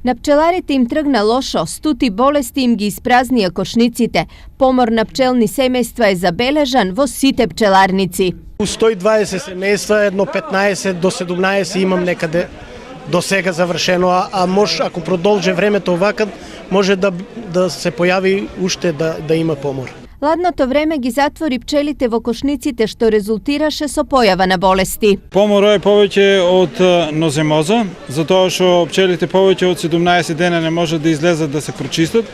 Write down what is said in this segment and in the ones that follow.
На пчеларите им тргна лошо, стути болести им ги испразнија кошниците. Помор на пчелни семејства е забележан во сите пчеларници. У 120 семејства, едно 15 до 17 имам некаде до сега завршено, а може, ако продолжи времето овака, може да се појави уште да има помор. Ладното време ги затвори пчелите во кошниците, што резултираше со појава на болести. Поморот е повеќе од ноземоза, затоа што пчелите повеќе од 17 дена не можат да излезат да се прочистат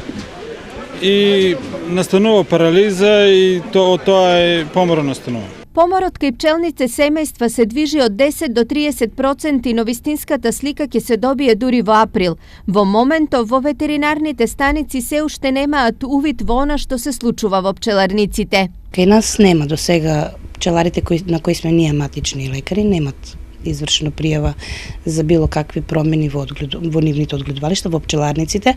и настанува парализа и тоа е поморот настанува. Поморот кај пчелните семејства се движи од 10 до 30%, но вистинската слика ќе се добие дури во април. Во моментов во ветеринарните станици се уште немаат увид во она што се случува во пчеларниците. Кај нас нема до сега пчеларите на кои сме ние матични лекари немат извршено пријава за било какви промени во нивните одгледувалишта, во пчеларниците.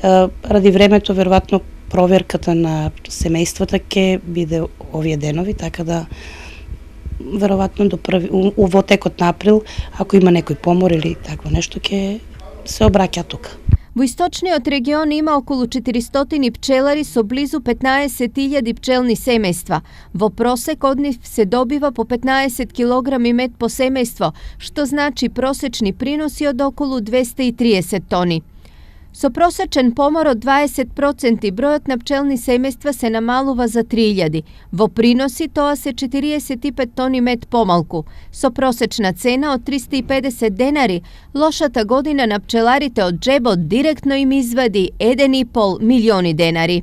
Ради времето, веројатно, проверката на семејствата ќе биде овие денови, така да веројатно во текот на април, ако има некој помор или такво нешто, ќе се обраќа тука. Во источниот регион има околу 400 пчелари со близу 15.000 пчелни семејства. Во просек од нив се добива по 15 килограми мед по семејство, што значи просечни приноси од околу 230 тони. Со просечен помор од 20% бројот на пчелни семејства се намалува за 3000. Во приноси тоа се 45 тони мед помалку. Со просечна цена од 350 денари, лошата година на пчеларите од джебот директно им извади 1,5 милиони денари.